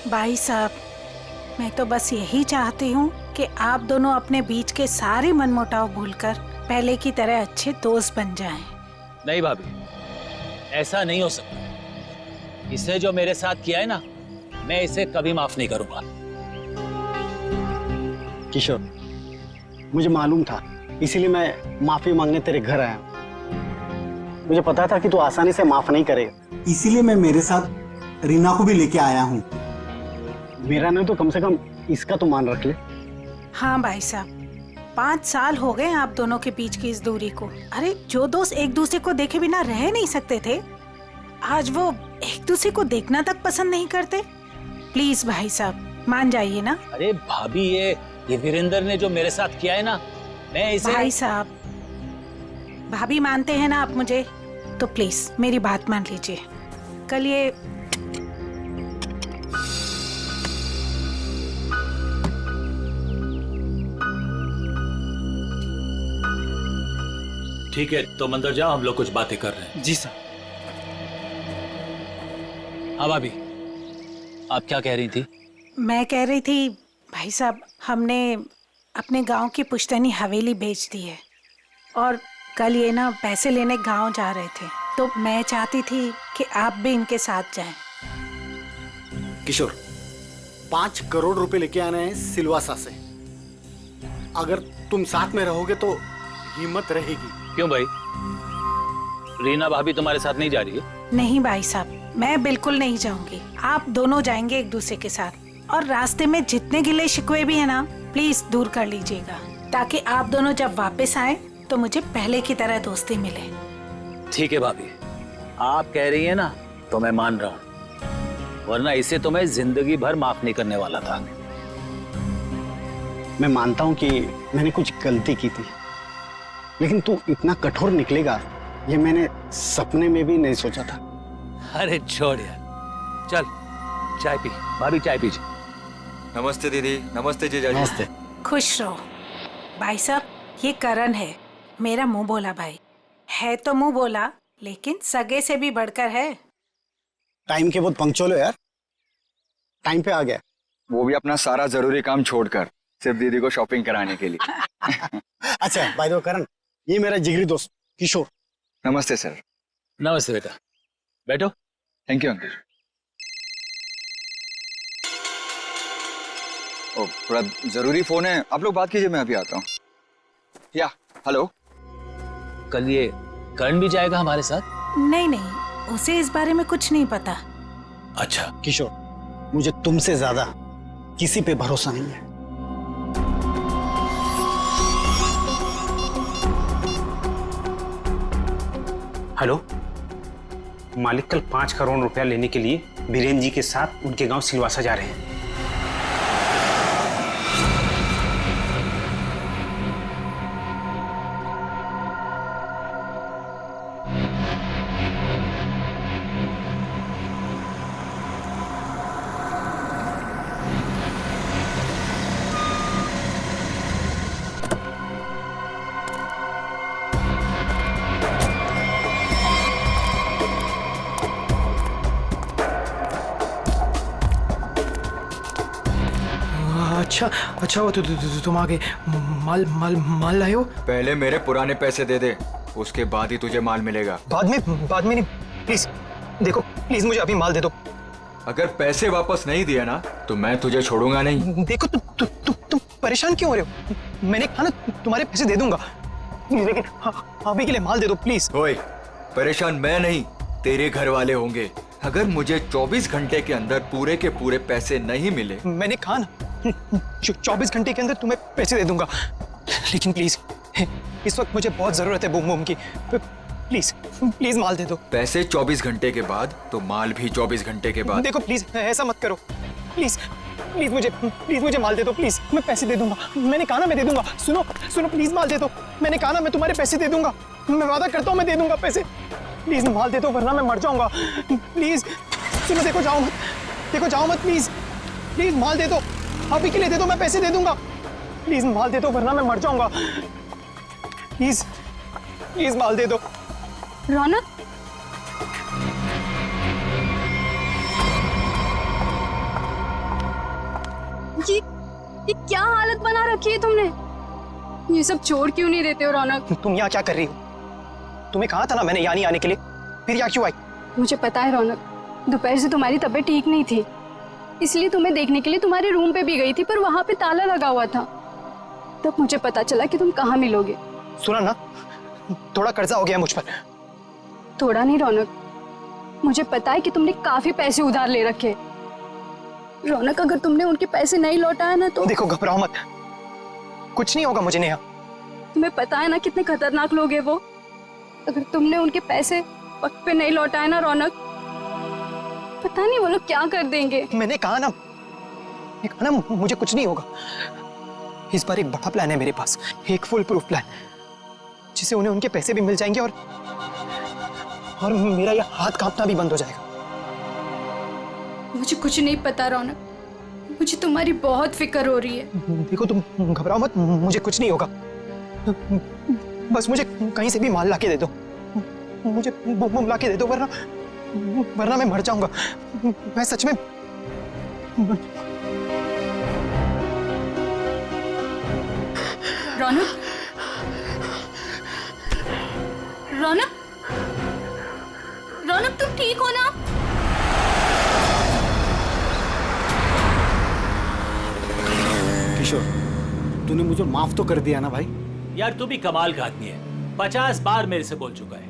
भाई साहब, मैं तो बस यही चाहती हूँ कि आप दोनों अपने बीच के सारे मनमुटाव भूलकर पहले की तरह अच्छे दोस्त बन जाएं। नहीं भाभी, ऐसा नहीं हो सकता। इसने जो मेरे साथ किया है ना, मैं इसे कभी माफ नहीं करूंगा। किशोर, मुझे मालूम था, इसीलिए मैं माफी मांगने तेरे घर आया हूं। मुझे पता था कि तू आसानी से माफ नहीं करेगा, इसीलिए मैं मेरे साथ रीना को भी लेके आया हूं। मेरा नहीं तो कम से कम इसका तो मान रख ले। हाँ भाई साहब, 5 साल हो गए आप दोनों के बीच की इस दूरी को। अरे जो दोस्त एक दूसरे को देखे बिना रह नहीं सकते थे, आज वो एक दूसरे को देखना तक पसंद नहीं करते। प्लीज भाई साहब मान जाइए ना। अरे भाभी, ये वीरेंद्र ने जो मेरे साथ किया है ना, मैं इसे। भाई साहब, भाभी मानते हैं ना आप मुझे, तो प्लीज मेरी बात मान लीजिए। कल ये ठीक है, तो अंदर जाओ, हम लोग कुछ बातें कर रहे हैं। जी सर। हाँ भाभी, आप क्या कह रही थी? मैं कह रही थी भाई साहब, हमने अपने गांव की पुश्तैनी हवेली बेच दी है और कल ये ना पैसे लेने गांव जा रहे थे, तो मैं चाहती थी कि आप भी इनके साथ जाएं। किशोर, 5 करोड़ रुपए लेके आने हैं सिलवासा से। अगर तुम साथ में रहोगे तो हिम्मत रहेगी। क्यों भाई, रीना भाभी तुम्हारे साथ नहीं जा रही है? नहीं भाई साहब, मैं बिल्कुल नहीं जाऊंगी। आप दोनों जाएंगे एक दूसरे के साथ, और रास्ते में जितने गिले शिकवे भी है ना, प्लीज दूर कर लीजिएगा, ताकि आप दोनों जब वापस आए तो मुझे पहले की तरह दोस्ती मिले। ठीक है भाभी, आप कह रही है ना, तो मैं मान रहा हूँ, वरना इसे तो मैं जिंदगी भर माफ नहीं करने वाला था। मैं मानता हूं कि मैंने कुछ गलती की थी, लेकिन तू इतना कठोर निकलेगा ये मैंने सपने में भी नहीं सोचा था। अरे छोड़ यार, चल चाय पी। भाभी चाय पीजिए। नमस्ते दीदी। नमस्ते जीजा जी। नमस्ते। खुश रहो। भाई साहब, ये करण है, मेरा मुंह बोला भाई है। तो मुंह बोला, लेकिन सगे से भी बढ़कर है। टाइम के बहुत पंक्चुअल हो यार, टाइम पे आ गया। वो भी अपना सारा जरूरी काम छोड़कर सिर्फ दीदी को शॉपिंग कराने के लिए। अच्छा बाय द वे करण, ये मेरा जिगरी दोस्त किशोर। नमस्ते सर। नमस्ते बेटा, बैठो। Thank you uncle. ओ, थोड़ा जरूरी फोन है, आप लोग बात कीजिए, मैं अभी आता हूँ। या हेलो। कल ये करण भी जाएगा हमारे साथ? नहीं नहीं, उसे इस बारे में कुछ नहीं पता। अच्छा किशोर, मुझे तुमसे ज्यादा किसी पे भरोसा नहीं है। हेलो, मालिक कल 5 करोड़ रुपया लेने के लिए बीरेन जी के साथ उनके गांव सिलवासा जा रहे हैं। अच्छा वो तुम आगे माल लाए हो? पहले मेरे पुराने पैसे दे दे, उसके बाद ही तुझे माल मिलेगा। बाद में नहीं, प्लीज देखो, प्लीज मुझे अभी माल दे दो। अगर पैसे वापस नहीं दिए ना तो मैं तुझे छोड़ूंगा नहीं। देखो तुम परेशान क्यों हो रहे हो? मैंने कहा ना तुम्हारे पैसे दे दूंगा, लेकिन अभी के लिए माल दे दो प्लीज। ओए, परेशान मैं नहीं, तेरे घर वाले होंगे। अगर मुझे 24 घंटे के अंदर पूरे के पूरे पैसे नहीं मिले, मैंने कहा ना 24 घंटे के अंदर तुम्हें पैसे दे दूंगा, लेकिन प्लीज इस वक्त मुझे बहुत जरूरत है बूम बूम की। प्लीज माल दे दो। पैसे 24 घंटे के बाद तो माल भी 24 घंटे के बाद। देखो प्लीज ऐसा मत करो, प्लीज मुझे माल दे दो प्लीज। मैं पैसे दे दूंगा, मैंने कहा ना मैं दे दूंगा। सुनो प्लीज माल दे दो, मैंने कहा ना मैं तुम्हारे पैसे दे दूंगा, मैं वादा करता हूँ मैं दे दूंगा पैसे। प्लीज माल दे दो वरना मैं मर जाऊंगा। प्लीज सुनो, देखो जाओ मत प्लीज माल दे दो, अभी के लिए दे दो, मैं पैसे दे दूंगा। प्लीज माल दे दो वरना मैं मर जाऊंगा। प्लीज माल दे दो। रौनक, ये क्या हालत बना रखी है तुमने? ये सब छोड़ क्यों नहीं देते हो रौनक? तुम यहाँ क्या कर रही हो? तुम्हें कहा था ना मैंने यहाँ नहीं आने के लिए, फिर यहाँ क्यों आई? मुझे पता है रौनक, दोपहर से तुम्हारी तबीयत ठीक नहीं थी, इसलिए तुम्हें देखने के लिए तुम्हारे रूम पे भी गई थी, पर वहां पे ताला लगा हुआ था। तब मुझे पता चला कि तुम कहाँ मिलोगे। सुना ना, थोड़ा कर्जा हो गया मुझ पर। थोड़ा नहीं रौनक, मुझे पता है कि तुमने काफी पैसे उधार ले रखे। रौनक, अगर तुमने उनके पैसे नहीं लौटाया ना तो देखो, घबराओ मत, कुछ नहीं होगा मुझे नेहा। तुम्हें पता है ना कितने खतरनाक लोग हैं वो। अगर तुमने उनके पैसे वक्त पे नहीं लौटाए ना रौनक, पता नहीं वो लोग क्या कर देंगे। मैंने कहा ना मुझे कुछ नहीं होगा। इस बार एक बड़ा प्लान है मेरे पास, एक फुल प्रूफ प्लान, जिससे उन्हें उनके पैसे भी मिल जाएंगे और मेरा ये हाथ कांपना भी बंद हो जाएगा। मुझे कुछ नहीं पता रौनक, मुझे तुम्हारी बहुत फिक्र हो रही है। देखो, तुम घबराओ मत, मुझे कुछ नहीं होगा। बस मुझे कहीं से भी माल लाके दे दो, मुझे बम लाके दे दो, वरना मैं मर जाऊंगा। मैं सच में रौनक, रौनक, रौनक, तुम ठीक हो ना? किशोर, तूने मुझे माफ तो कर दिया ना भाई? यार तू भी कमाल का आदमी है, 50 बार मेरे से बोल चुका है,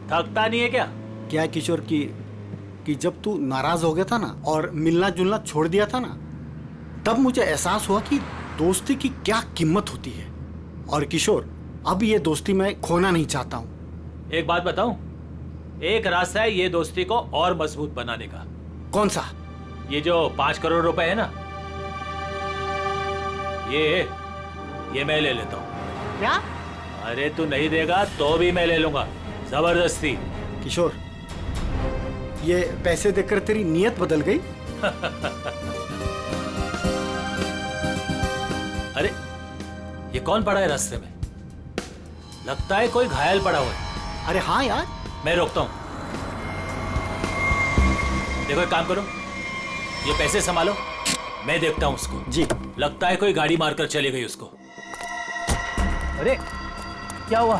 थकता नहीं है क्या? क्या है किशोर कि जब तू नाराज हो गया था ना और मिलना जुलना छोड़ दिया था ना, तब मुझे एहसास हुआ कि दोस्ती की क्या कीमत होती है। और किशोर, अब ये दोस्ती मैं खोना नहीं चाहता हूँ। एक बात बताऊं, एक रास्ता है ये दोस्ती को और मजबूत बनाने का। कौन सा? ये जो 5 करोड़ रुपए है ना, ये मैं ले लेता हूँ। क्या? अरे तू नहीं देगा तो भी मैं ले लूंगा, जबरदस्ती। किशोर, ये पैसे देकर तेरी नीयत बदल गई? अरे ये कौन पड़ा है रास्ते में? लगता है कोई घायल पड़ा हुआ है। अरे हाँ यार। मैं रोकता हूं। देखो एक काम करो, ये पैसे संभालो, मैं देखता हूं उसको। जी। लगता है कोई गाड़ी मारकर चली गई उसको। अरे क्या हुआ?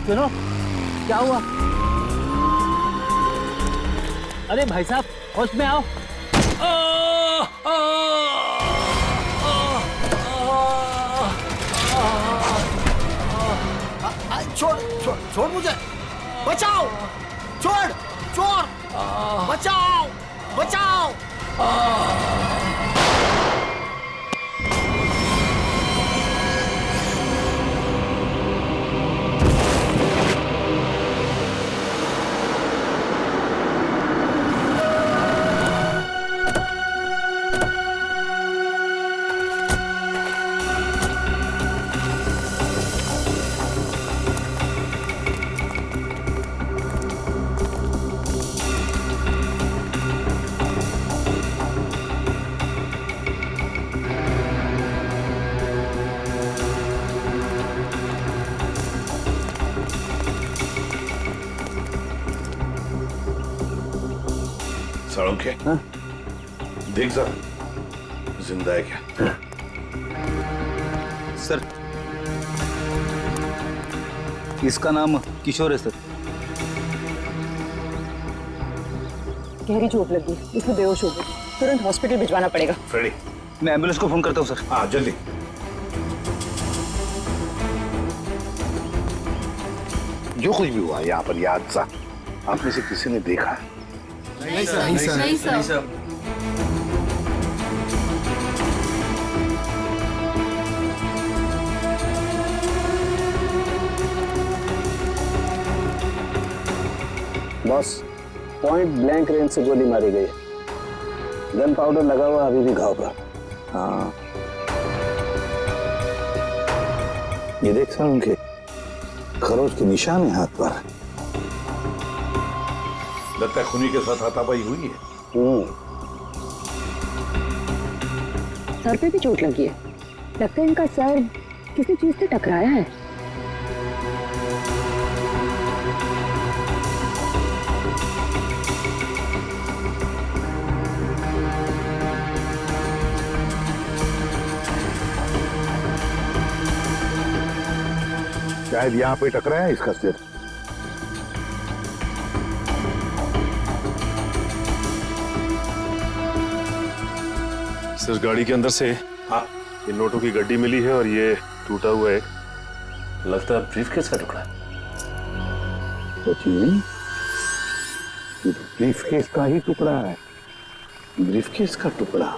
सुनो, क्या हुआ? अरे भाई साहब, होश में आओ। छोड़ छोड़ छोड़ मुझे, बचाओ, छोड़, चोर, बचाओ, बचाओ। साळुंखे, देख जरा जिंदा है क्या? सर, इसका नाम किशोर है सर। गहरी चोट लगी, इसमें बेहोश हो गई, तुरंत हॉस्पिटल भिजवाना पड़ेगा। फ्रेडी, मैं एम्बुलेंस को फोन करता हूँ सर। हाँ जल्दी। जो कुछ भी हुआ यहाँ पर, ये हादसा आप में से किसी ने देखा है? नहीं सर, नहीं सर, नहीं sir. Boss, point blank range से गोली मारी गई। गन पाउडर लगा हुआ अभी भी घाव पर। हाँ, ये देख सर, उनके खरोच के निशान है हाथ पर। लगता है खूनी के साथ हाथापाई हुई है। सर पे भी चोट लगी है, लगता है इनका सर किसी चीज से टकराया है। शायद यहाँ पे टकराया इसका सिर। सर गाड़ी के अंदर से हाँ, इन नोटों की गड्डी मिली है और ये टूटा हुआ है। लगता है ब्रीफकेस का टुकड़ा है। सचिन, ये तो ब्रीफकेस का ही टुकड़ा है। ब्रीफकेस का टुकड़ा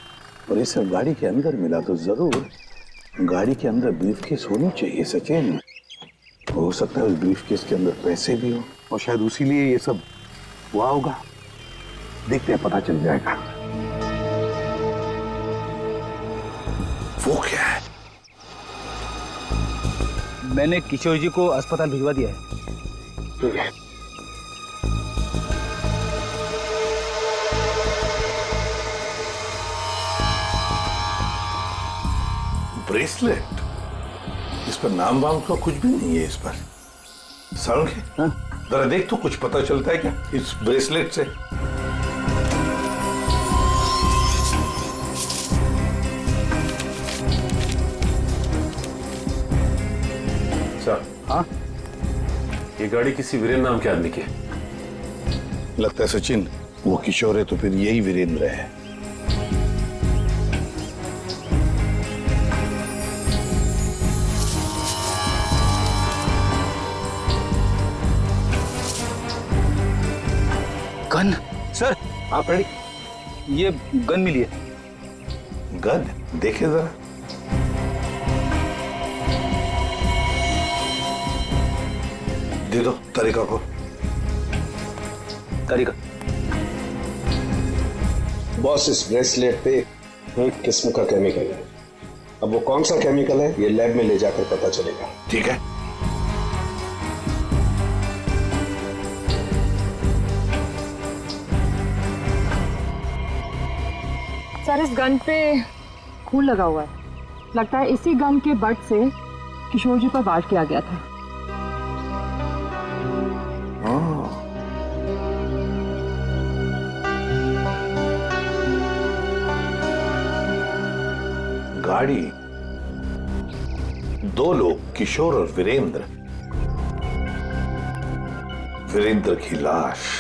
और ये सब गाड़ी के अंदर मिला तो जरूर गाड़ी के अंदर ब्रीफकेस होनी चाहिए सचिन। हो सकता है उस ब्रीफकेस के अंदर पैसे भी हो और शायद उसी लिए ये सब हुआ होगा। देखते हैं, पता चल जाएगा। वो क्या है? मैंने किशोर जी को अस्पताल भिजवा दिया है। ठीक है। ब्रेसलेट, इस पर नाम वाम का कुछ भी नहीं है। इस पर सारुण के जरा देख तो कुछ पता चलता है क्या इस ब्रेसलेट से? सर, हाँ, ये गाड़ी किसी वीरेंद्र नाम के आदमी की है। लगता है सचिन वो किशोर है तो फिर यही वीरेंद्र है। गन सर, आप रेडी? ये गन मिली है। गन देखे जरा। दे दो तरीका को। तरीका बॉस, इस ब्रेसलेट पे एक किस्म का केमिकल है। अब वो कौन सा केमिकल है ये लैब में ले जाकर पता चलेगा। ठीक है। सर, इस गन पे खून लगा हुआ है। लगता है इसी गन के बट से किशोर जी पर वार किया गया था। गाड़ी, दो लोग, किशोर और वीरेंद्र। वीरेंद्र की लाश।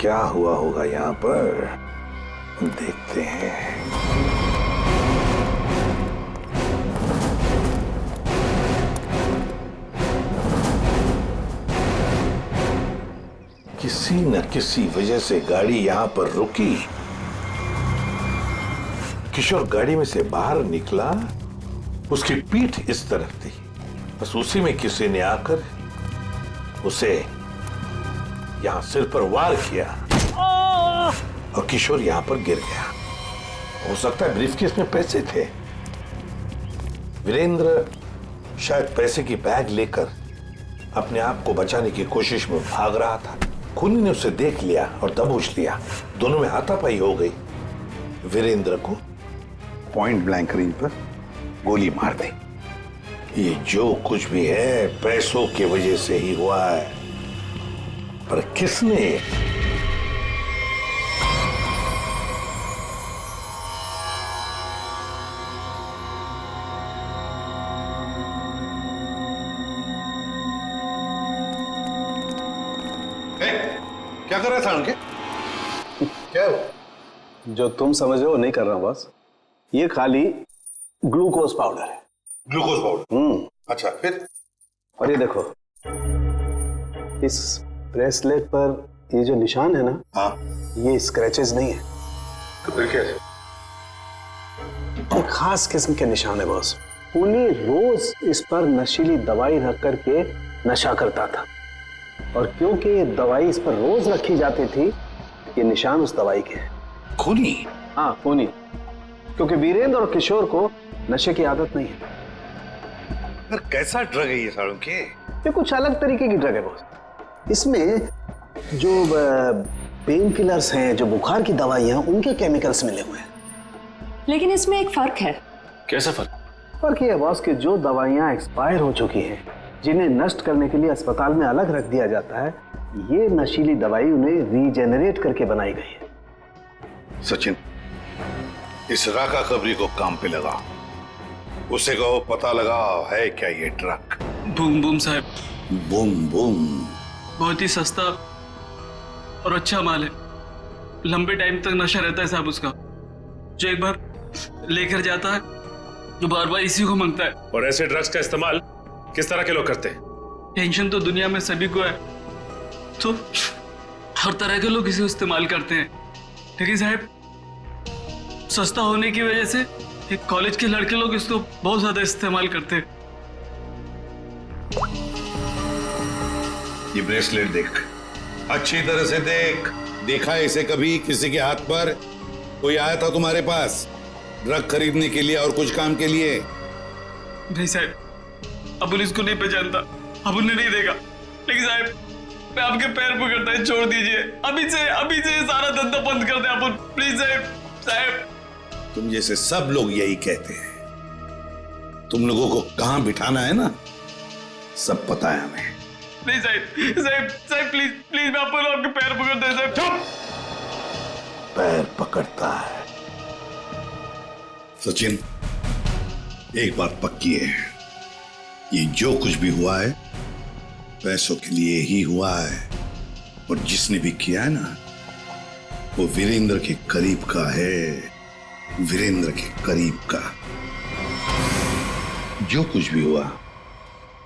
क्या हुआ होगा यहाँ पर, देखते हैं। किसी न किसी वजह से गाड़ी यहां पर रुकी। किशोर गाड़ी में से बाहर निकला, उसकी पीठ इस तरफ थी। बस उसी में किसी ने आकर उसे यहां सिर पर वार किया और किशोर यहां पर गिर गया। हो सकता है ब्रीफकेस में पैसे थे। वीरेंद्र शायद पैसे की बैग लेकर अपने आप को बचाने की कोशिश में भाग रहा था। खूनी ने उसे देख लिया और दबोच लिया। दोनों में हाथापाई हो गई। वीरेंद्र को पॉइंट ब्लैंक रेंज पर गोली मार दी। ये जो कुछ भी है पैसों की वजह से ही हुआ है, पर किसने? क्या कर रहा था उनके? क्या जो तुम समझ रहे हो नहीं कर रहा हूं बॉस। ये खाली ग्लूकोज पाउडर है। Glucose powder? अच्छा, फिर? और ये देखो, इस ब्रेसलेट पर ये जो निशान है ना, हाँ, ये स्क्रैचेस नहीं है। तो फिर क्या है? एक खास किस्म के निशान है बॉस। उन्हें रोज इस पर नशीली दवाई रख करके नशा करता था, और क्योंकि ये दवाई इस पर रोज रखी जाती थी, ये निशान उस दवाई के हैं। खूनी? हाँ, खूनी। क्योंकि वीरेंद्र और किशोर को नशे की आदत नहीं है। पर कैसा ड्रग है ये सालों के? ये कुछ अलग तरीके की ड्रग है बॉस। इसमें जो पेन किलर्स हैं, जो बुखार की दवाइयां, उनके केमिकल्स मिले हुए हैं। लेकिन इसमें एक फर्क है। कैसा फर्क? फर्क ये है बॉस कि जो दवाइयां एक्सपायर हो चुकी हैं, जिन्हें नष्ट करने के लिए अस्पताल में अलग रख दिया जाता है, ये नशीली दवाई उन्हें रीजेनरेट करके बनाई गई है। सचिन, इस राका खबरी को काम पे लगा। उसे कहो पता लगा है क्या ये ट्रक। बूम बूम साहब, बूम बूम। बहुत ही सस्ता और अच्छा माल है। लंबे टाइम तक नशा रहता है साहब उसका। जो एक बार लेकर जाता है तो बार बार इसी को मांगता है। और ऐसे ड्रग्स का इस्तेमाल किस तरह के लोग करते हैं? टेंशन तो दुनिया में सभी को है, तो हर तरह के लोग इसे इस्तेमाल करते हैं। लेकिन साहब सस्ता होने की वजह से एक कॉलेज के लड़के लोग इसको बहुत ज्यादा इस्तेमाल करते हैं। ये ब्रेसलेट देख, अच्छी तरह से देख। देखा है इसे कभी किसी के हाथ पर? कोई आया था तुम्हारे पास ड्रग खरीदने के लिए और कुछ काम के लिए? नहीं साहब, अबुल इसको नहीं पहचानता, अबुल ने नहीं देखा। लेकिन साहब मैं आपके पैर पकड़ता है, छोड़ दीजिए। अभी से सारा धंधा बंद कर दे अबुल, प्लीज साहब। तुम जैसे सब लोग यही कहते हैं। तुम लोगों को कहां बिठाना है ना, सब पता है हमें। नहीं साहब प्लीज मैं आपके पैर पकड़ता है साहब। चुप! पैर पकड़ता है। सचिन, एक बात पक्की है, ये जो कुछ भी हुआ है पैसों के लिए ही हुआ है। और जिसने भी किया है ना, वो वीरेंद्र के करीब का है, वीरेंद्र के करीब का। जो कुछ भी हुआ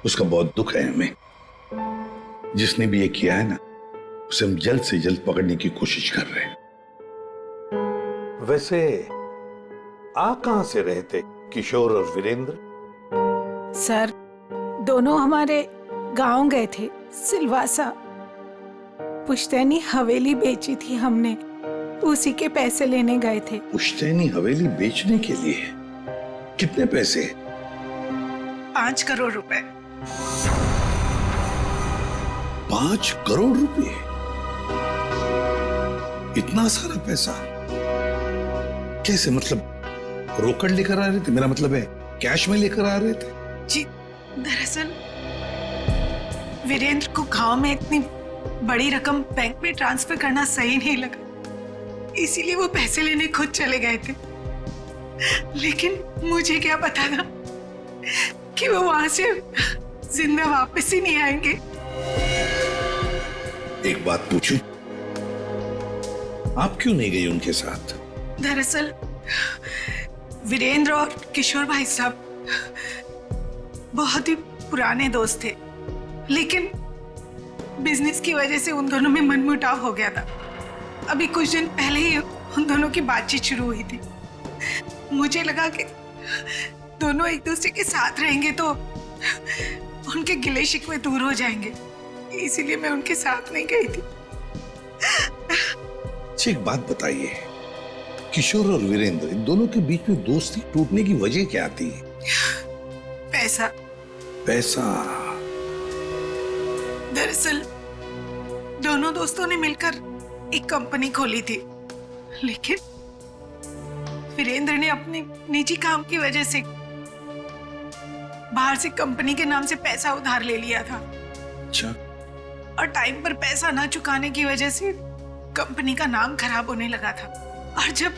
उसका बहुत दुख है हमें। जिसने भी ये किया है ना, उसे हम जल्द से जल्द पकड़ने की कोशिश कर रहे हैं। वैसे आ कहां से रहे थे किशोर और वीरेंद्र? सर दोनों हमारे गांव गए थे, सिलवासा। पुश्तैनी हवेली बेची थी हमने, उसी के पैसे लेने गए थे। पुश्तैनी हवेली बेचने के लिए? कितने पैसे? 5 करोड़ रुपए। 5 करोड़ रुपए? इतना सारा पैसा कैसे? मतलब रोकड़ लेकर आ रहे थे? मेरा मतलब है कैश में लेकर आ रहे थे? जी दरअसल वीरेंद्र को गांव में इतनी बड़ी रकम बैंक में ट्रांसफर करना सही नहीं लगा, इसीलिए वो पैसे लेने खुद चले गए थे। लेकिन मुझे क्या पता था कि वो वहां से जिंदा वापस ही नहीं आएंगे। एक बात पूछूं, आप क्यों नहीं गई उनके साथ? दरअसल वीरेंद्र और किशोर भाई साहब बहुत ही पुराने दोस्त थे, लेकिन बिजनेस की वजह से उन दोनों में मनमुटाव हो गया था। अभी कुछ दिन पहले ही उन दोनों की बातचीत शुरू हुई थी। मुझे लगा कि दोनों एक दूसरे के साथ रहेंगे तो उनके गिले शिकवे दूर हो जाएंगे, इसीलिए मैं उनके साथ नहीं गई थी। एक बात बताइए, किशोर और वीरेंद्र इन दोनों के बीच में दोस्ती टूटने की वजह क्या थी? पैसा। पैसा? दरअसल दोनों दोस्तों ने मिलकर एक कंपनी खोली थी, लेकिन वीरेंद्र ने अपने निजी काम की वजह से बाहर से कंपनी के नाम से पैसा उधार ले लिया था। अच्छा। और टाइम पर पैसा ना चुकाने की वजह से कंपनी का नाम खराब होने लगा था। और जब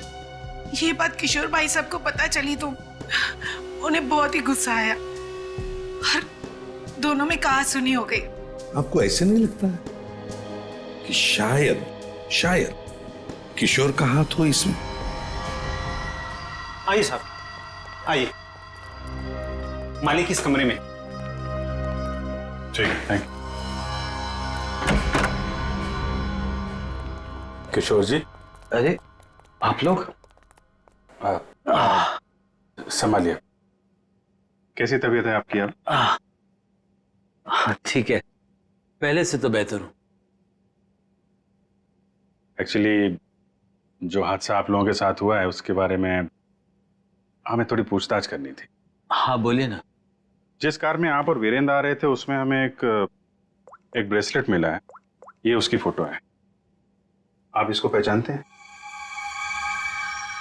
ये बात किशोर भाई साहब को पता चली तो उन्हें बहुत ही गुस्सा आया और दोनों में कहा-सुनी हो गई। आपको ऐसे नहीं लगता है कि शायद किशोर का हाथ हो इसमें? आइए साहब, आइए। मालिक इस कमरे में। ठीक है, थैंक यू। किशोर जी। अरे आप लोग? संभालिए। कैसी तबीयत है आपकी अब? ठीक है, पहले से तो बेहतर हूं। एक्चुअली जो हादसा आप लोगों के साथ हुआ है उसके बारे में हमें थोड़ी पूछताछ करनी थी। हाँ बोलिए ना। जिस कार में आप और वीरेंद्र आ रहे थे उसमें हमें एक ब्रेसलेट मिला है, ये उसकी फोटो है। आप इसको पहचानते हैं?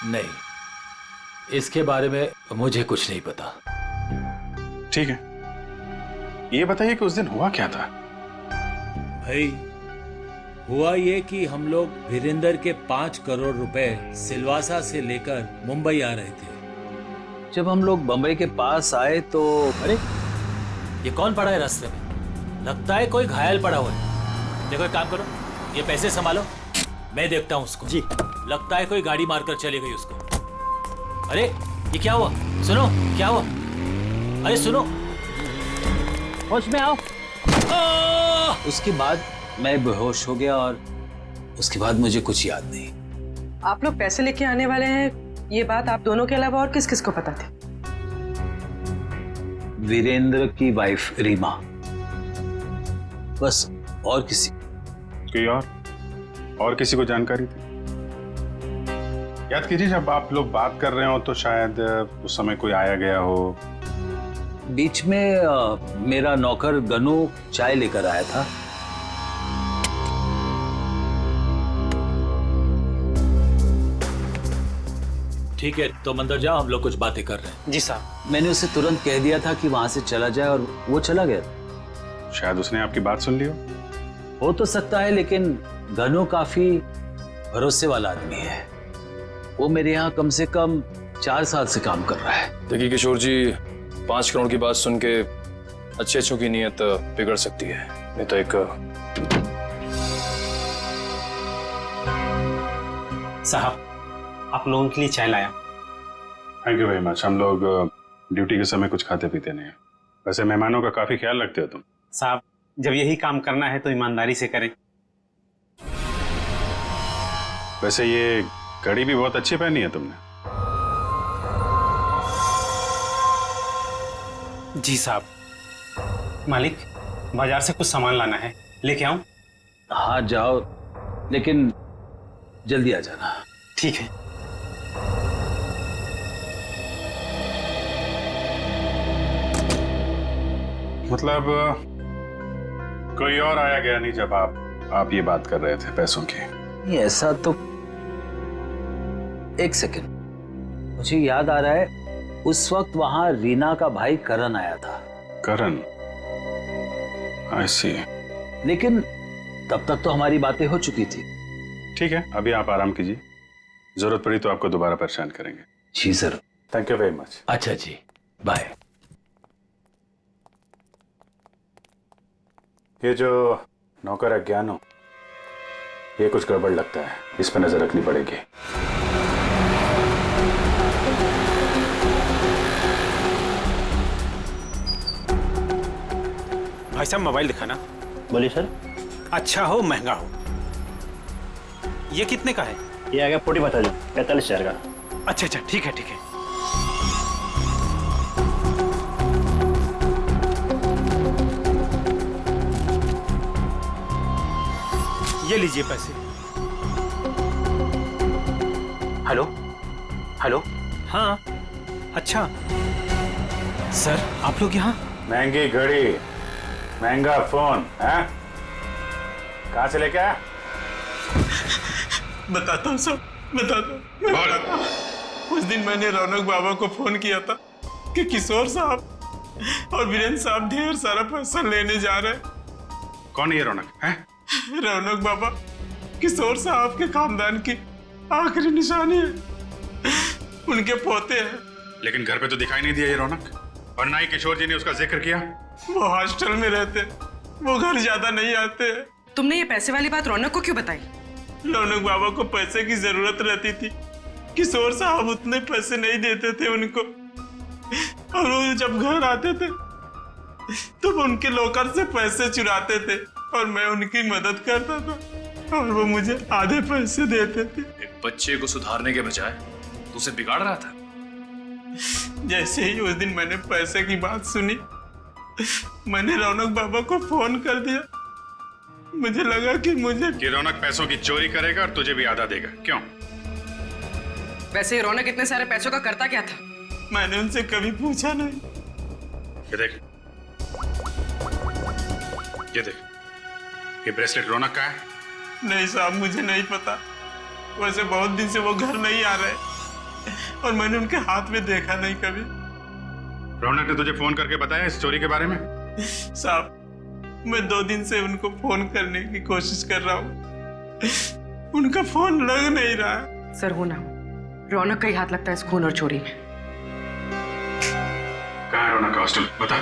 नहीं, इसके बारे में मुझे कुछ नहीं पता। ठीक है, ये बताइए कि उस दिन हुआ क्या था? भाई हुआ ये कि हम लोग वीरेंद्र के 5 करोड़ रुपए सिलवासा से लेकर मुंबई आ रहे थे। जब हम लोग बम्बई के पास आए तो अरे ये कौन पड़ा है रास्ते में? लगता है कोई घायल पड़ा हुआ है। देखो एक काम करो, ये पैसे संभालो, मैं देखता हूँ उसको। जी। लगता है कोई गाड़ी मारकर चली गई उसको। अरे ये क्या हुआ? सुनो, क्या हुआ? अरे सुनो, होश में आओ। उसके बाद मैं बेहोश हो गया और उसके बाद मुझे कुछ याद नहीं। आप लोग पैसे लेके आने वाले हैं, ये बात आप दोनों के अलावा और किस किस को पता थी? वीरेंद्र की वाइफ रीमा, बस, और किसी? कोई और किसी को जानकारी थी? याद कीजिए, जब आप लोग बात कर रहे हो तो शायद उस समय कोई आया गया हो। बीच में मेरा नौकर गनू चाय लेकर आया था। ठीक है, तुम अंदर जाओ, हम लोग कुछ बातें कर रहे हैं। जी साहब। मैंने उसे तुरंत कह दिया था कि वहां से चला जाए और वो चला गया। शायद उसने आपकी बात सुन ली हो तो सकता है, लेकिन गनू काफी भरोसे वाला आदमी है। वो मेरे यहाँ कम से कम 4 साल से काम कर रहा है। देखिए किशोर जी, 5 करोड़ की बात सुन के अच्छे की नीयत बिगड़ सकती है। नहीं तो एक साहब, आप लोगों के लिए चाय लाया। Thank you very much. हम लोग ड्यूटी के समय कुछ खाते पीते नहीं हैं। वैसे मेहमानों का काफी ख्याल रखते हो तुम। साहब, जब यही काम करना है तो ईमानदारी से करें। वैसे ये घड़ी भी बहुत अच्छी पहनी है तुमने। जी साहब। मालिक, बाजार से कुछ सामान लाना है, लेके आऊं? हाँ जाओ, लेकिन जल्दी आ जाना। ठीक है। मतलब कोई और आया गया नहीं जब आप ये बात कर रहे थे पैसों की? नहीं, ऐसा तो। एक सेकंड, मुझे याद आ रहा है, उस वक्त वहां रीना का भाई करण आया था। करण? आई सी। लेकिन तब तक तो हमारी बातें हो चुकी थी। ठीक है, अभी आप आराम कीजिए, जरूरत पड़ी तो आपको दोबारा परेशान करेंगे। जी sir. Thank you very much. अच्छा जी, बाय। ये जो नौकर है ज्ञानो, ये कुछ गड़बड़ लगता है, इस पर नजर रखनी पड़ेगी। भाई साहब, मोबाइल दिखाना। बोलिए सर। अच्छा हो महंगा हो। ये कितने का है? ये आ गया 45,000 का। अच्छा अच्छा, ठीक है ठीक है। ये लीजिए पैसे। Hello hello. हाँ, अच्छा सर, आप लोग यहाँ? महंगी घड़ी, महंगा फोन है, कहाँ से लेके आया? बताता हूँ सर, बताता हूँ। उस दिन मैंने रौनक बाबा को फोन किया था कि किशोर साहब और वीरेंद्र साहब ढेर सारा पैसा लेने जा रहे हैं। कौन है ये रौनक? है रौनक बाबा किशोर साहब के खानदान की आखिरी निशानी है, उनके पोते हैं। लेकिन घर पे तो दिखाई नहीं दिया ये रौनक, और ना ही किशोर जी ने उसका जिक्र किया। वो हॉस्टल में रहते, वो घर ज्यादा नहीं आते। तुमने ये पैसे वाली बात रौनक को क्यों बताई? रौनक बाबा को पैसे की जरूरत रहती थी, किशोर साहब उतने पैसे नहीं देते थे उनको, और वो जब घर आते थे तो उनके लॉकर से पैसे चुराते थे और मैं उनकी मदद करता था और वो मुझे आधे पैसे देते थे। एक बच्चे को सुधारने के बजाय तू उसे बिगाड़ रहा था। जैसे ही उस दिन मैंने पैसे की बात सुनी, मैंने रौनक बाबा को फोन कर दिया। मुझे लगा कि रौनक पैसों की चोरी करेगा और तुझे भी आधा देगा। क्यों? वैसे रौनक इतने सारे पैसों का करता क्या था? मैंने उनसे कभी पूछा नहीं। ये देख, ये देख, ये ब्रेसलेट रौनक का है? नहीं साहब, मुझे नहीं पता। वैसे बहुत दिन से वो घर नहीं आ रहे और मैंने उनके हाथ में देखा नहीं कभी। रौनक ने तुझे फोन करके बताया इस चोरी के बारे में? साहब, मैं 2 दिन से उनको फोन करने की कोशिश कर रहा हूँ, उनका फोन लग नहीं रहा है। सर, हो ना हो, रौनक का ही हाथ लगता है इस खून और चोरी में। कहाँ है रौनक का हॉस्टल बता।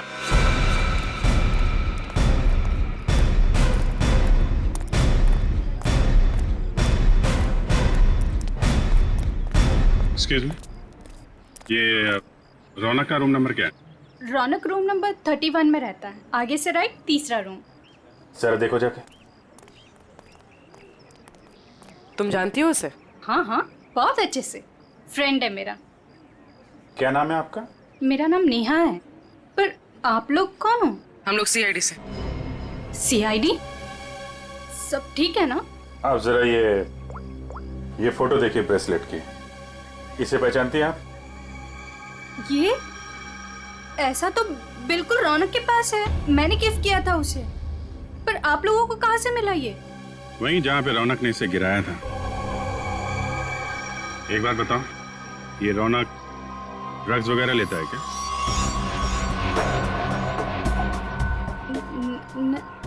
एक्सक्यूज मी, ये रौनक का रूम नंबर क्या है? रौनक रूम नंबर 31 में रहता है, आगे से राइट, तीसरा रूम। जरा देखो जाके। तुम जानती हो उसे? हाँ हाँ, बहुत अच्छे से, फ्रेंड है मेरा। क्या नाम है आपका? मेरा नाम नेहा है। पर आप लोग कौन हो? हम लोग सीआईडी से। सीआईडी? सब ठीक है ना? आप जरा ये फोटो देखिए ब्रेसलेट की, इसे पहचानती हैं आप? ये ऐसा तो बिल्कुल रौनक के पास है, मैंने गिफ्ट किया था उसे। पर आप लोगों को कहाँ से मिला ये? वहीं जहाँ पे रौनक ने इसे गिराया था। एक बात बताओ, ये रौनक ड्रग्स वगैरह लेता है क्या?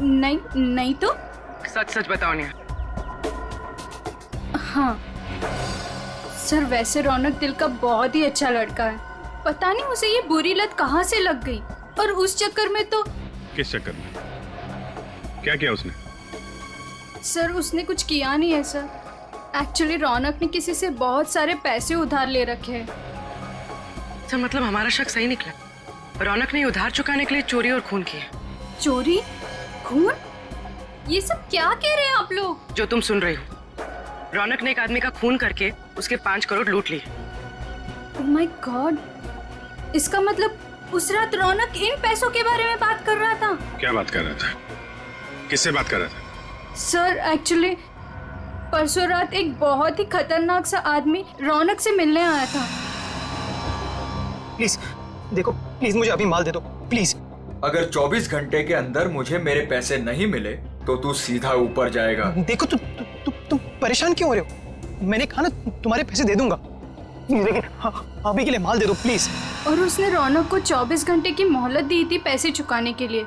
नहीं नहीं तो। सच सच बताओ नेहा। हाँ सर, वैसे रौनक दिल का बहुत ही अच्छा लड़का है। पता नहीं उसे ये बुरी लत कहाँ से लग गई, और उस चक्कर में तो। किस चक्कर में? क्या किया उसने? सर उसने कुछ किया नहीं है सर। एक्चुअली रौनक ने किसी से बहुत सारे पैसे उधार ले रखे हैं। सर मतलब हमारा शक सही निकला, रौनक ने उधार चुकाने के लिए चोरी और खून किया। चोरी? खून? ये सब क्या कह रहे हैं आप लोग? जो तुम सुन रही हो, रौनक ने एक आदमी का खून करके उसके 5 करोड़ लूट लिए। ओह माय गॉड, इसका मतलब उस रात रौनक इन पैसों के बारे में बात कर रहा था। क्या बात कर रहा था? किससे बात कर रहा था? सर एक्चुअली परसों रात एक बहुत ही खतरनाक सा आदमी रौनक से मिलने आया था। प्लीज देखो, प्लीज मुझे अभी माल दे दो प्लीज। अगर 24 घंटे के अंदर मुझे मेरे पैसे नहीं मिले तो तू सीधा ऊपर जाएगा। देखो तुम परेशान क्यों हो रहे हो? मैंने कहा ना तुम्हारे पैसे दे दूंगा, लेकिन अभी के लिए माल दे दो प्लीज। और उसने रौनक को 24 घंटे की मोहलत दी थी पैसे चुकाने के लिए।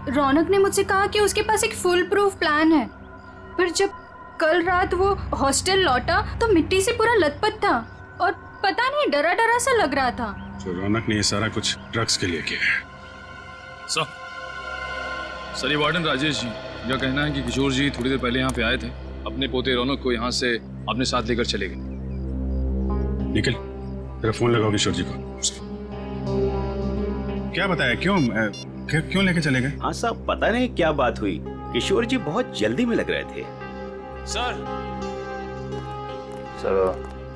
रौनक ने मुझसे कहा कि उसके पास एक फुल प्रूफ प्लान है, पर जब कल रात वो हॉस्टल लौटा तो मिट्टी से पूरा लथपथ था और पता नहीं डरा डरा सा लग रहा था। तो रौनक ने ये सारा कुछ ड्रग्स के लिए किया है। सर ये वार्डन राजेश जी, इनका कहना है कि किशोर जी थोड़ी देर पहले यहाँ पे आए थे, अपने पोते रौनक को यहाँ से अपने साथ लेकर चले गए। निखिल, तेरा फोन लगाओ किशोर जी को। क्या बताया, क्यों लेके चले गए? हाँ साहब, पता नहीं क्या बात हुई, किशोर जी बहुत जल्दी में लग रहे थे। सर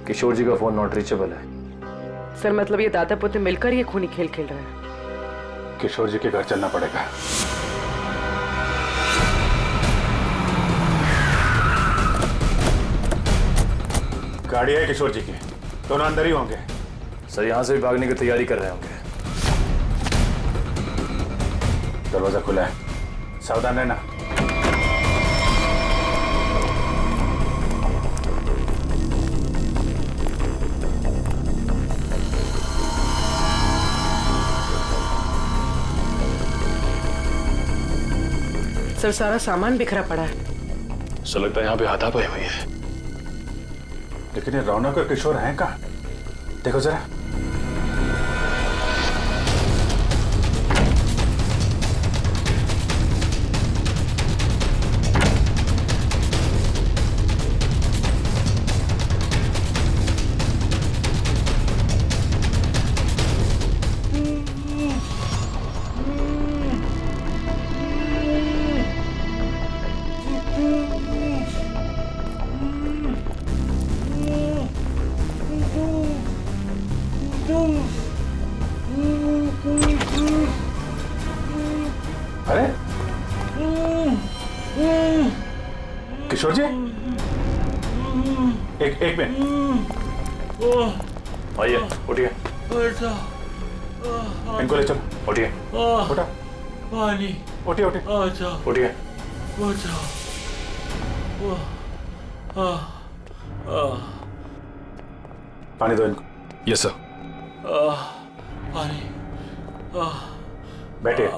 किशोर जी का फोन नॉट रीचेबल है। सर मतलब ये दादा पोते मिलकर ये खूनी खेल खेल रहे हैं। किशोर जी के घर चलना पड़ेगा। गाड़ी है किशोर जी की, दोनों अंदर ही होंगे। सर यहाँ से भी भागने की तैयारी कर रहे होंगे। दरवाजा खुला है, सावधान रहना। सर सारा सामान बिखरा पड़ा है। सर लगता है यहाँ पे हाथापाई हुई है। लेकिन ये रौनक और किशोर हैं कहाँ? देखो जरा। अरे किशोर जी, एक मिनट, आइए उठिए, इनको ले चलो। उठिए, उठा, पानी, उठिए, उठिए। पानी दो इनको। Yes sir. पानी, बैठिए।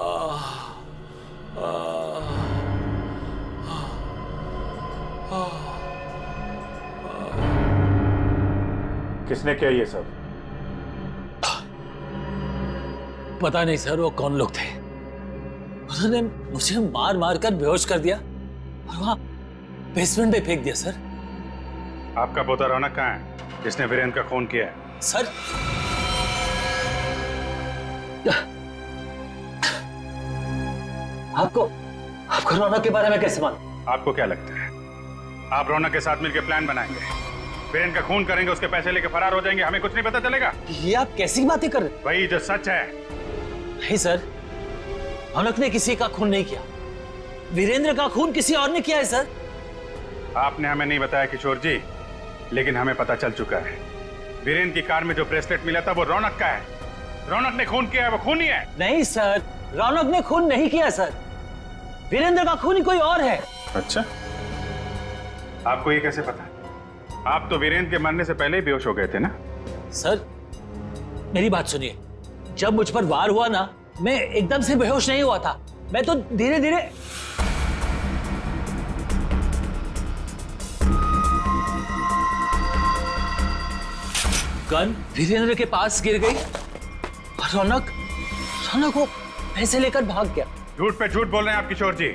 किसने किया ये सब? पता नहीं सर वो कौन लोग थे। उन्होंने मुझे मार मार कर बेहोश कर दिया और वहां बेसमेंट में फेंक दिया सर। आपका पोता रौनक कहाँ है जिसने वीरेंद्र का खून किया है? सर आपको रौनक के बारे में कैसे मालूम? आपको क्या लगता है आप रौनक के साथ मिलकर प्लान बनाएंगे, वीरेंद्र का खून करेंगे, उसके पैसे लेके फरार हो जाएंगे, हमें कुछ नहीं पता चलेगा? ये आप कैसी बातें कर रहे हैं? वही जो सच है। नहीं सर, रौनक ने किसी का खून नहीं किया, वीरेंद्र का खून किसी और ने किया है सर। आपने हमें नहीं बताया किशोर जी, लेकिन हमें पता चल चुका है वीरेंद्र की कार में जो ब्रेसलेट मिला था वो रौनक का है। रौनक ने खून किया है, वो खूनी है। नहीं सर, रौनक ने खून नहीं किया सर, वीरेंद्र का खूनी कोई और है। अच्छा, आपको ये कैसे पता? आप तो वीरेंद्र के मरने से पहले ही बेहोश हो गए थे ना? सर मेरी बात सुनिए, जब मुझ पर वार हुआ ना, मैं एकदम से बेहोश नहीं हुआ था, मैं तो धीरे धीरे। गन वीरेंद्र के पास गिर गई और रौनक वो पैसे लेकर भाग गया। झूठ पे झूठ बोल रहे हैं आप किशोर जी।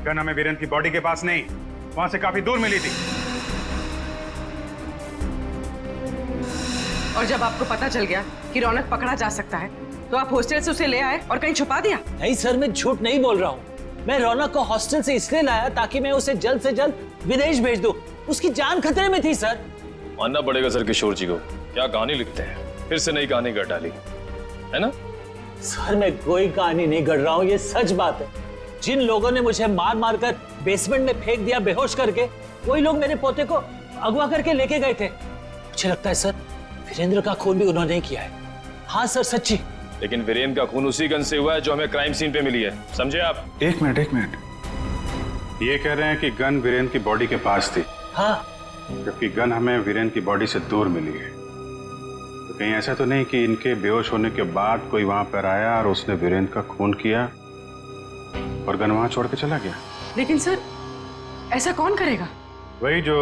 गन हमें वीरेंद्र की बॉडी के पास नहीं, वहां से काफी दूर मिली थी। और जब आपको पता चल गया कि रौनक पकड़ा जा सकता है तो आप हॉस्टल से उसे ले आए और कहीं छुपा दिया? नहीं सर, मैं झूठ नहीं बोल रहा हूँ। मैं रौनक को हॉस्टल से इसलिए लाया ताकि मैं उसे जल्द से जल्द विदेश भेज दूं। उसकी जान खतरे में थी सर। मानना पड़ेगा सर किशोर जी को, क्या कहानी लिखते हैं, फिर से नई कहानी गढ़ डाली है ना? सर मैं कोई कहानी नहीं गढ़ रहा हूँ, ये सच बात है। जिन लोगों ने मुझे मार मार कर बेसमेंट में फेंक दिया बेहोश करके, वही लोग मेरे पोते को अगवा करके लेके गए थे। मुझे लगता है सर वीरेंद्र का खून भी उन्होंने किया है। हाँ सर, सच्ची। लेकिन वीरेंद्र का खून उसी गन से हुआ है जो हमें क्राइम सीन पे मिली है, समझे आप? एक मिनट, ये कह रहे हैं कि गन वीरेंद्र की बॉडी के पास थी। हाँ, जबकि गन हमें वीरेंद्र की बॉडी से दूर मिली है। तो कहीं ऐसा तो नहीं कि इनके बेहोश होने के बाद कोई वहां पर आया और उसने वीरेंद्र का खून किया और गन वहां छोड़ के चला गया? लेकिन सर ऐसा कौन करेगा? वही जो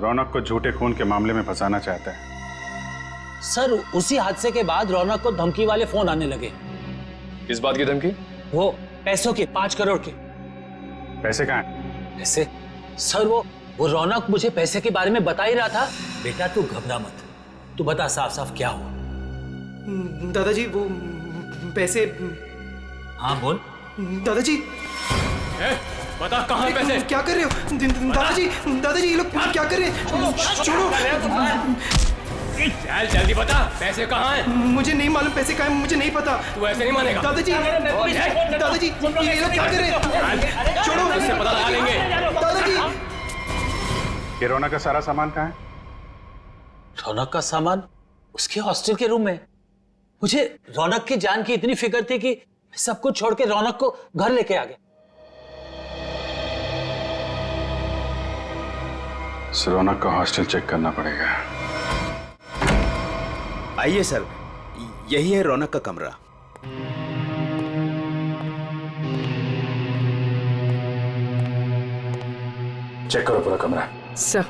रौनक को झूठे खून के मामले में फंसाना चाहता है। सर उसी हादसे के बाद रौनक को धमकी वाले फोन आने लगे। किस बात की धमकी? वो पैसों की, 5 करोड़ की। पैसे कहाँ हैं? पैसे? सर वो रौनक मुझे पैसे के बारे में बता ही रहा था। बेटा तू घबरा मत, तू बता साफ साफ क्या हुआ। दादाजी वो पैसे। हाँ बोल। दादाजी बता कहाँ पैसे? क्या कर रहे हो दादाजी ये लोग क्या कर रहे हैं? छोड़ो। चल जल्दी बता, पैसे कहाँ हैं? मुझे नहीं मालूम पैसे कहाँ हैं, मुझे नहीं पता। तू ऐसे नहीं मानेगा। दादाजी ये लोग क्या कर रहे हैं? छोड़ो, उससे पता लगा लेंगे। दादाजी ये रौनक का सारा सामान कहाँ है? रौनक का सामान उसके हॉस्टल के रूम में। मुझे रौनक की जान की इतनी फिक्र थी कि सब कुछ छोड़ के रौनक को घर लेके आ गया। रौनक का हॉस्टल चेक करना पड़ेगा। आइए सर, यही है रौनक का कमरा। चेक करो पूरा कमरा। सर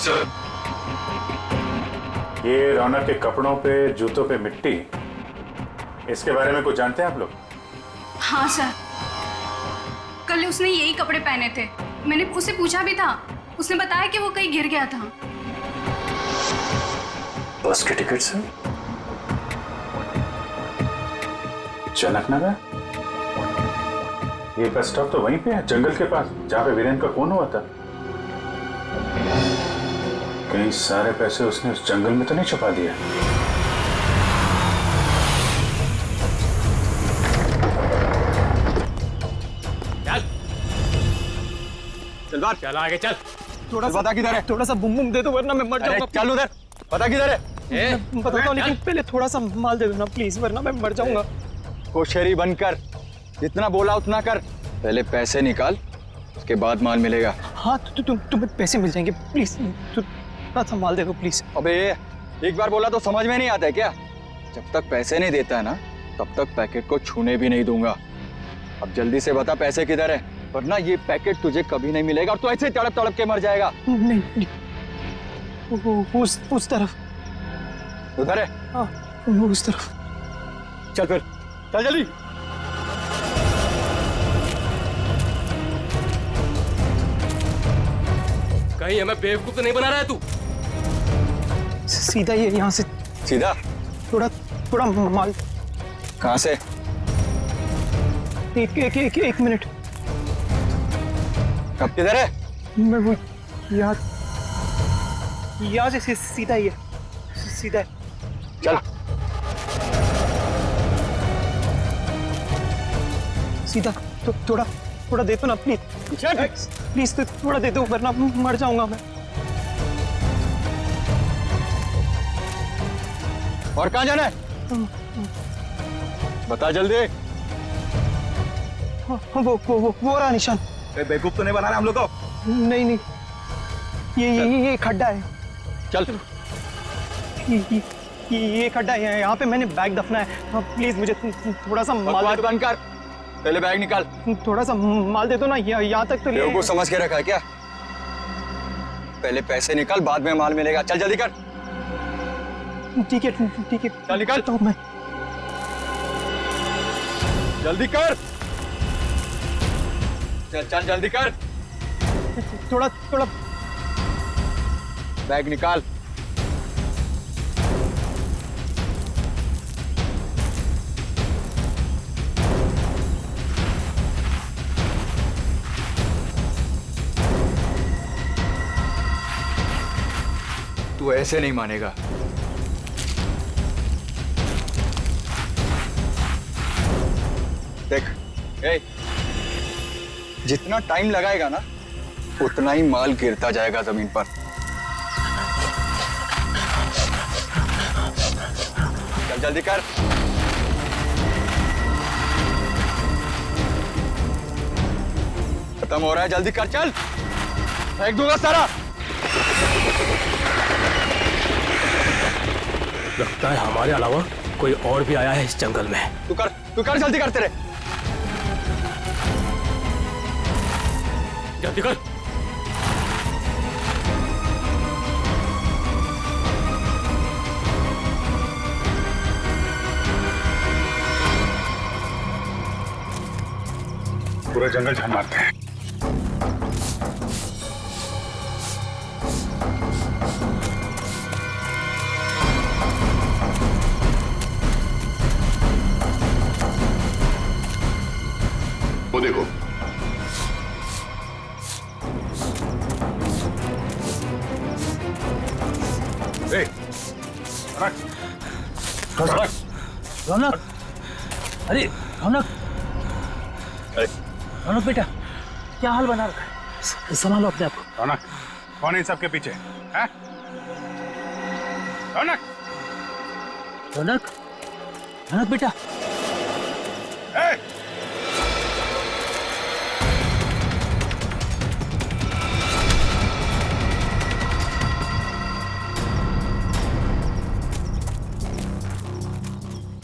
सर, ये रौनक के कपड़ों पे, जूतों पे मिट्टी, इसके बारे में कुछ जानते हैं आप लोग? हाँ सर, कल उसने यही कपड़े पहने थे। मैंने उससे पूछा भी था, उसने बताया कि वो कहीं गिर गया था। बस के टिकट से जनकनगर? ये बस स्टॉप तो वहीं पे है, जंगल के पास, जहां पे वीरेंद्र का खून हुआ था। कहीं सारे पैसे उसने उस जंगल में तो नहीं छुपा दिया? चल बात, चल आगे चल। थोड़ा सा पता किधर है? थोड़ा सा बुम बुम दे दो वरना मैं मर जाऊंगा। चल उधर, पता किधर है? मैं बताता हूँ, लेकिन पहले थोड़ा सा माल दे दो ना प्लीज, वरना मैं मर जाऊंगा। कोशेरी बंद कर, जितना बोला उतना कर। पहले पैसे निकाल, उसके बाद माल मिलेगा। हाँ तुम्हें पैसे मिल जाएंगे प्लीज, थोड़ा संभाल दे दो प्लीज। अबे एक बार बोला तो समझ में नहीं आता है क्या? जब तक पैसे नहीं देता है ना तब तक पैकेट को छूने भी नहीं दूंगा। अब जल्दी से बता पैसे किधर है, वरना ये पैकेट तुझे कभी नहीं मिलेगा और तू ऐसे तड़प तड़प के मर जाएगा। नहीं, उस तरफ। उधर है? हाँ, उस तरफ। चल फिर, चल जल्दी। कहीं हमें बेवकूफ तो नहीं बना रहा है तू? सीधा ये यहाँ से। सीधा? थोड़ा माल। कहाँ से? एक मिनट। कब किधर है? मैं वो यहाँ से सीधा ही है, सीधा है। चल सीधा। तो थोड़ा दे दो ना प्लीज, प्लीज तो थोड़ा दे दो वरना मर जाऊंगा मैं। और कहाँ जाना है? बता जल्दी। वो रहा निशान। बेवकूफ तो नहीं बना रहा हम लोग को? नहीं, ये खड्डा है। चल। ये खड्डा है, यहाँ पे मैंने बैग दफना है। प्लीज मुझे थोड़ा सा माल बंद कर, पहले बैग निकाल। थोड़ा सा माल दे दो ना, यहाँ तक तो ले। बेवकूफ समझ के रखा है क्या? पहले पैसे निकाल, बाद में माल मिलेगा। चल जल्दी कर। ठीक है। चल निकाल। तो मैं जल्दी कर। चल जल्दी कर। थोड़ा बैग निकाल। तू ऐसे नहीं मानेगा। देख, जितना टाइम लगाएगा ना उतना ही माल गिरता जाएगा जमीन पर। चल जल्दी कर। खत्म हो रहा है, जल्दी कर। चल, फेंक दूंगा सारा। लगता है हमारे अलावा कोई और भी आया है इस जंगल में। तू कर जल्दी करते रहे। जल्दी कर। पूरा जंगल झाड़ मारते हैं। वो देखो, रौनक, अरे रौनक बेटा, क्या हाल बना रखा है? संभालो अपने आप को। रौनक, कौन है इन सबके पीछे? हैं? रौनक बेटा।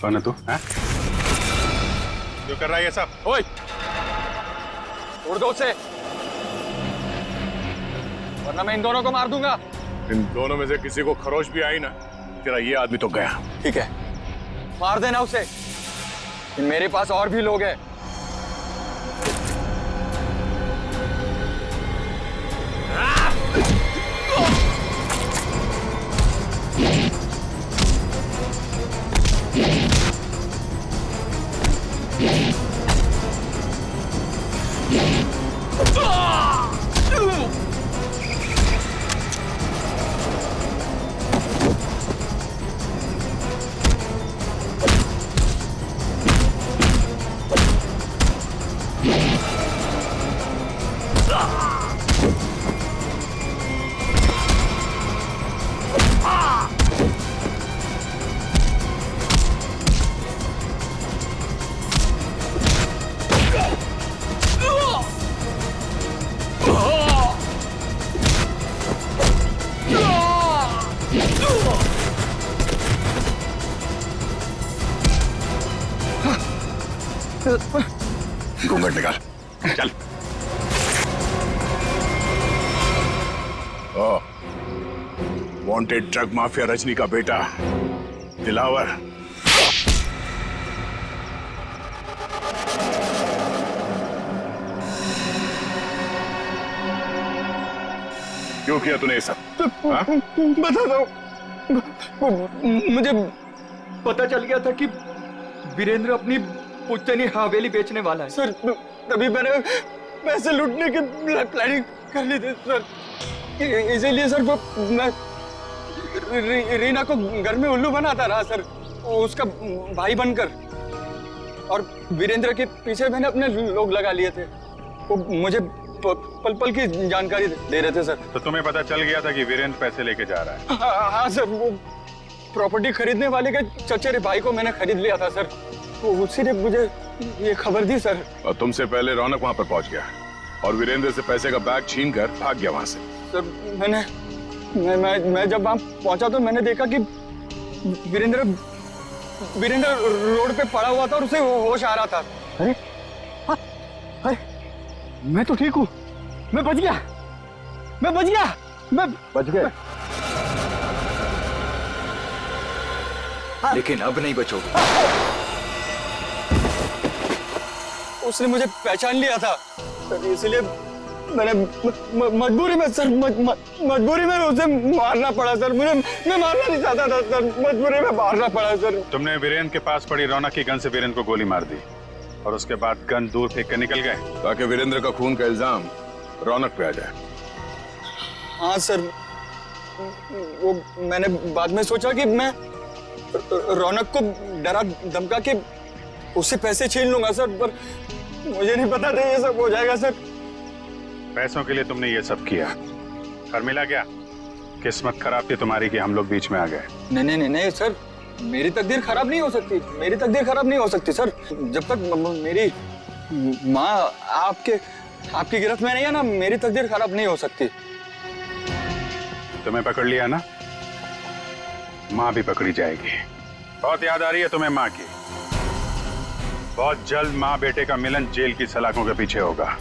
कौन है तू? हैं? जो कर रहा है ये सब? ओए, उड़ दो उसे, वरना मैं इन दोनों को मार दूंगा। इन दोनों में से किसी को खरोच भी आई ना, तेरा ये आदमी तो गया। ठीक है, मार देना उसे। मेरे पास और भी लोग हैं। घूंघट निकाल, चल। वांटेड ड्रग माफिया रजनी का बेटा दिलावर। क्यों किया तूने ये सब? बता दो, मुझे पता चल गया था कि वीरेंद्र अपनी पुश्तैनी हवेली बेचने वाला है सर। तभी मैंने पैसे लूटने की प्लानिंग कर ली थी सर। इसीलिए सर मैं रीना को घर में उल्लू बनाता रहा सर, उसका भाई बनकर। और वीरेंद्र के पीछे मैंने अपने लोग लगा लिए थे। वो मुझे पल पल की जानकारी दे रहे थे सर। तो तुम्हें पता चल गया था कि वीरेंद्र पैसे लेके जा रहा है? हाँ सर, वो प्रॉपर्टी खरीदने वाले के चचेरे भाई को मैंने खरीद लिया था सर। वो उसी ने मुझे ये खबर दी सर। और तुमसे पहले रौनक वहां पर पहुंच गया और वीरेंद्र से पैसे का बैग छीन कर भाग गया वहां से। सर मैं जब वहां पहुंचा तो मैंने देखा कि वीरेंद्र रोड पे पड़ा हुआ था और उसे होश आ रहा था। अरे अरे मैं तो ठीक हूँ, मैं बच गया, मैं बच गया। लेकिन अब नहीं बचोगे। उसने मुझे पहचान लिया था, इसलिए मैंने मजबूरी में सर मजबूरी में उसे मारना पड़ा सर। मैं मारना नहीं चाहता था सर, मजबूरी में मारना पड़ा सर। तुमने वीरेंद्र के पास पड़ी रौनक की गन से वीरेंद्र को गोली मार दी और उसके बाद गन दूर फेंक कर निकल गए ताकि वीरेंद्र का खून का इल्जाम रौनक पे आ जाए। हाँ सर, वो मैंने बाद में सोचा कि मैं रौनक को डरा धमका के उससे पैसे छीन लूंगा सर, पर मुझे नहीं पता था ये सब हो जाएगा सर। पैसों के लिए तुमने ये सब किया और मिला क्या? किस्मत खराब थी तुम्हारी कि हम लोग बीच में आ गए। नहीं सर, मेरी तकदीर खराब नहीं हो सकती, मेरी तकदीर खराब नहीं हो सकती सर। जब तक मेरी माँ आपकी गिरफ्त में नहीं है ना, मेरी तकदीर खराब नहीं हो सकती। तुम्हें पकड़ लिया ना, माँ भी पकड़ी जाएगी। बहुत याद आ रही है तुम्हें माँ की। बहुत जल्द माँ बेटे का मिलन जेल की सलाखों के पीछे होगा।